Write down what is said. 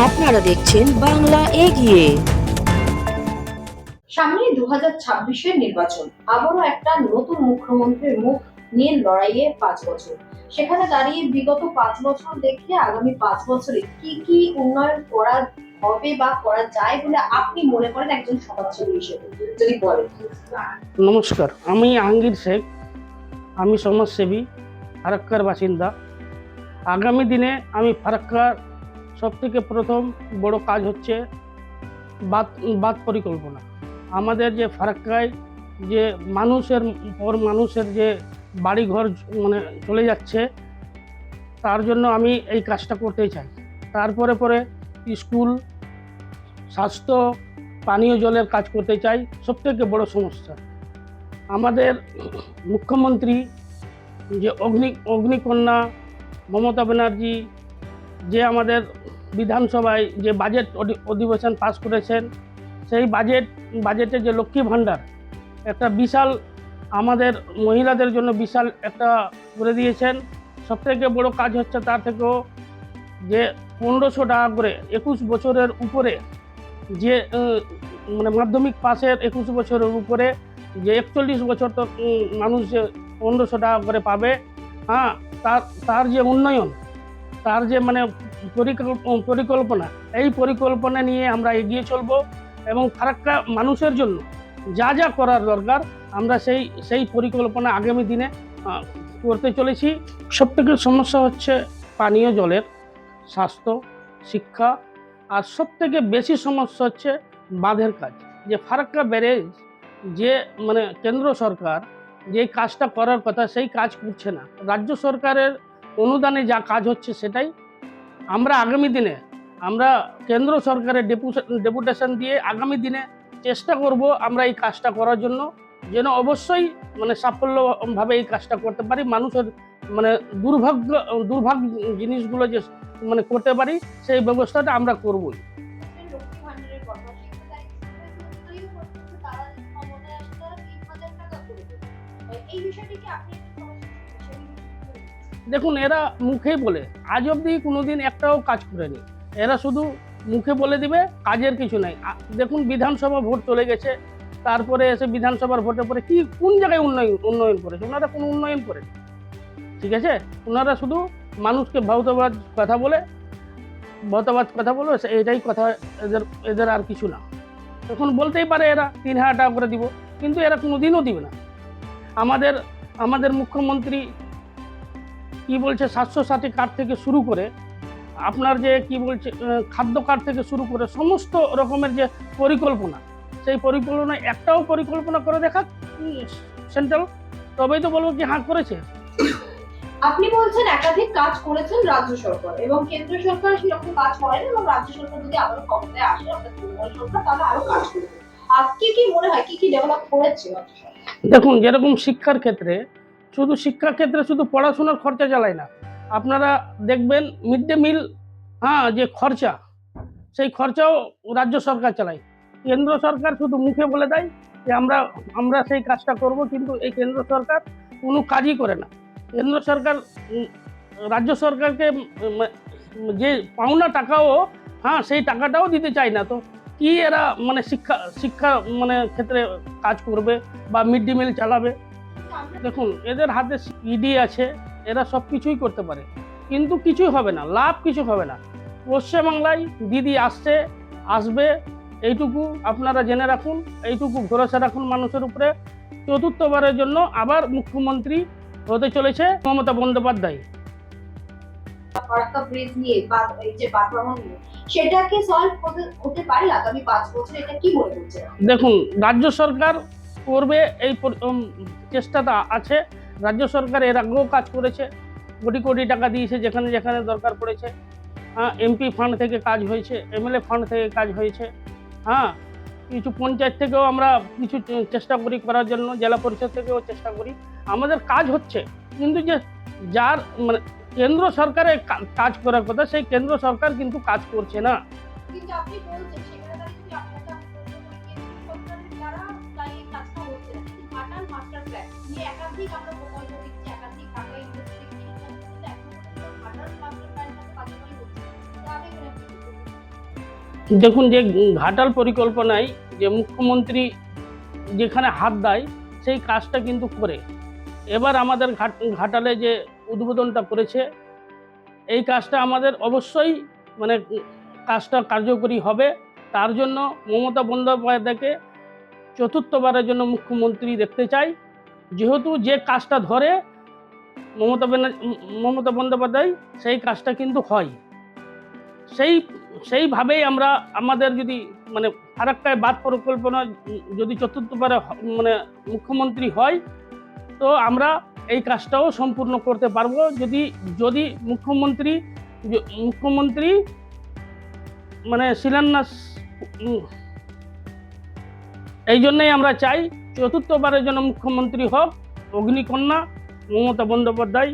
আপনারা দেখছেন বাংলা এগিয়ে। সামনে 2026-এর নির্বাচন, আবারও একটা নতুন মুখ্যমন্ত্রীর মুখ নিয়ে লড়াইয়ে 5 বছর। সেখানে দাঁড়িয়ে বিগত 5 বছর দেখে আগামী 5 বছরে কি কি উন্নয়ন করা হবে বা করা যায় বলে আপনি মনে করেন একজন সমাজসেবী হিসেবে, যদি বলেন। নমস্কার, আমি আহঙ্গীর শেখ। আমি সমাজসেবী, ফারাক্কার বাসিন্দা। আগামী দিনে আমি ফারাক্কার সবথেকে প্রথম বড় কাজ হচ্ছে বাঁধ পরিকল্পনা। আমাদের যে ফারাক্কায় যে মানুষের যে বাড়িঘর মানে চলে যাচ্ছে, তার জন্য আমি এই কাজটা করতে চাই। তারপরে পরে স্কুল, স্বাস্থ্য, পানীয় জলের কাজ করতে চাই। সবথেকে বড় সমস্যা আমাদের মুখ্যমন্ত্রী যে অগ্নিকন্যা মমতা ব্যানার্জি যে আমাদের বিধানসভায় যে বাজেট অধিবেশন পাস করেছেন, সেই বাজেটে যে লক্ষ্মী ভাণ্ডার একটা বিশাল আমাদের মহিলাদের জন্য বিশাল একটা করে দিয়েছেন। সবথেকে বড় কাজ হচ্ছে তার থেকেও যে 1500 টাকা করে 21 বছরের উপরে যে মানে মাধ্যমিক পাসের 21 বছরের উপরে যে 41 বছর তো মানুষ যে 1500 টাকা করে পাবে। হ্যাঁ, তার যে উন্নয়ন, তার যে মানে পরিকল্পনা, এই পরিকল্পনা নিয়ে আমরা এগিয়ে চলব এবং ফারাক্কা মানুষের জন্য যা যা করার দরকার আমরা সেই পরিকল্পনা আগামী দিনে করতে চলেছি। সবথেকে সমস্যা হচ্ছে পানীয় জলের, স্বাস্থ্য, শিক্ষা, আর সবথেকে বেশি সমস্যা হচ্ছে বাঁধের কাজ। যে ফারাক্কা ব্যারেজ যে মানে কেন্দ্র সরকার যে কাজটা করার কথা সেই কাজ করছে না। রাজ্য সরকারের অনুদানে যা কাজ হচ্ছে সেটাই আমরা আগামী দিনে আমরা কেন্দ্র সরকারের ডেপুটেশন দিয়ে আগামী দিনে চেষ্টা করব আমরা এই কাজটা করার জন্য, যেন অবশ্যই মানে সাফল্যভাবে এই কাজটা করতে পারি। মানুষের মানে দুর্ভাগ্য জিনিসগুলো যে মানে করতে পারি সেই ব্যবস্থাটা আমরা করবই। দেখুন, এরা মুখে বলে, আজ অবধি কোনোদিন একটাও কাজ করেনি। এরা শুধু মুখে বলে দিবে, কাজের কিছু নাই। দেখুন, বিধানসভা ভোট চলে গেছে, তারপরে এসে বিধানসভার ভোটের পরে কোন জায়গায় উন্নয়ন করেছে? ওনারা কোনো উন্নয়ন করেনি। ঠিক আছে, ওনারা শুধু মানুষকে ভৌতবাদ কথা বলে এটাই কথা। এদের আর কিছু না। এখন বলতেই পারে এরা 3000 টাকা করে দিব, কিন্তু এরা কোনোদিনও দিবে না। আমাদের মুখ্যমন্ত্রী কি বলছে, 760 কার্ড থেকে শুরু করে আপনার যে কি বলছে খাদ্য কার্ড থেকে শুরু করে সমস্ত রকমের যে পরিকল্পনা, সেই পরিকল্পনায় একটাও পরিকল্পনা করে দেখা সেন্ট্রাল, তবেই তো বলবো কি হ্যাঁ করেছে। আপনি বলছেন একাধিক কাজ করেছেন রাজ্য সরকার এবং কেন্দ্র সরকার সেরকম কাজ করেন, এবং রাজ্য সরকার যদি আবারও ক্ষমতায় আসে অর্থাৎ তৃণমূল সরকার, তাহলে আরো কাজ করবে। আজকে কি মনে হয় কি ডেভেলপ করেছে রাজ্য সরকার? দেখুন, যেরকম শিক্ষার ক্ষেত্রে শুধু পড়াশোনার খরচা চালায় না। আপনারা দেখবেন মিড ডে মিল, যে খরচা, সেই খরচাও রাজ্য সরকার চালায়। কেন্দ্র সরকার শুধু মুখে বলে দেয় যে আমরা সেই কাজটা করব, কিন্তু এই কেন্দ্র সরকার কোনো কাজই করে না। কেন্দ্র সরকার রাজ্য সরকারকে যে পাওনা টাকাও সেই টাকাটাও দিতে চায় না। তো কি এরা মানে শিক্ষা মানে ক্ষেত্রে কাজ করবে বা মিড ডে মিল চালাবে? দেখুন, এদের হাতে ইডি আছে, এরা সব কিছুই করতে পারে, কিন্তু কিছুই হবে না, লাভ কিছু হবে না। পশ্চিমবাংলায় দিদি আসবে, এইটুকু আপনারা জেনে রাখুন, এইটুকু ভরসা রাখুন মানুষের উপরে। চতুর্থবারের জন্য আবার মুখ্যমন্ত্রী হতে চলেছে মমতা বন্দ্যোপাধ্যায়। ফারাক্কা ব্রিজ নিয়ে বা এই যে বাঁধ নিয়ে, সেটাকে সলভ হতে পারে আগামী 5 বছরে, এটা কি মনে হচ্ছে? দেখুন, রাজ্য সরকার করবে, এই চেষ্টাটা আছে। রাজ্য সরকার এর আগেও কাজ করেছে, কোটি কোটি টাকা দিয়েছে যেখানে যেখানে দরকার পড়েছে। এমপি ফান্ড থেকে কাজ হয়েছে, এমএলএ ফান্ড থেকে কাজ হয়েছে। কিছু পঞ্চায়েত থেকেও আমরা কিছু চেষ্টা করি করার জন্য, জেলা পরিষদ থেকেও চেষ্টা করি, আমাদের কাজ হচ্ছে। কিন্তু যার মানে কেন্দ্র সরকারের কাজ করার কথা, সেই কেন্দ্র সরকার কিন্তু কাজ করছে না। কিন্তু আপনি বলছেন সেখানে দাঁড়িয়ে যদি আপনারা কেন্দ্র সরকারের দ্বারা তাই কাজটা হচ্ছে না, কিন্তু ঘাটাল মাস্টার প্ল্যান নিয়ে একাধিক আমরা প্রকল্প দিচ্ছি, একাধিক টাকা ইনভেস্ট দিচ্ছি, কিন্তু এখন পর্যন্ত ঘাটাল মাস্টার প্ল্যানটা কার্যকরী হচ্ছে না। তো আগে দেখুন, যে ঘাটাল পরিকল্পনায় যে মুখ্যমন্ত্রী যেখানে হাত দেয় সেই কাজটা কিন্তু করে। এবার আমাদের ঘাটালে যে উদ্বোধনটা করেছে, এই কাজটা আমাদের অবশ্যই মানে কাজটা কার্যকরী হবে। তার জন্য মমতা বন্দ্যোপাধ্যায়কে চতুর্থবারের জন্য মুখ্যমন্ত্রী দেখতে চাই। যেহেতু যে কাজটা ধরে মমতা বন্দ্যোপাধ্যায়, সেই কাজটা কিন্তু হয়। সেইভাবেই আমরা আমাদের যদি মানে ফারাক্কায় বাঁধ পরিকল্পনা যদি চতুর্থবারে মানে মুখ্যমন্ত্রী হয়, তো আমরা এই কাজটাও সম্পূর্ণ করতে পারবো। যদি মুখ্যমন্ত্রী মানে শিলান্যাস, এই জন্যই আমরা চাই চতুর্থবারের জন্য মুখ্যমন্ত্রী হোক অগ্নিকন্যা মমতা বন্দ্যোপাধ্যায়।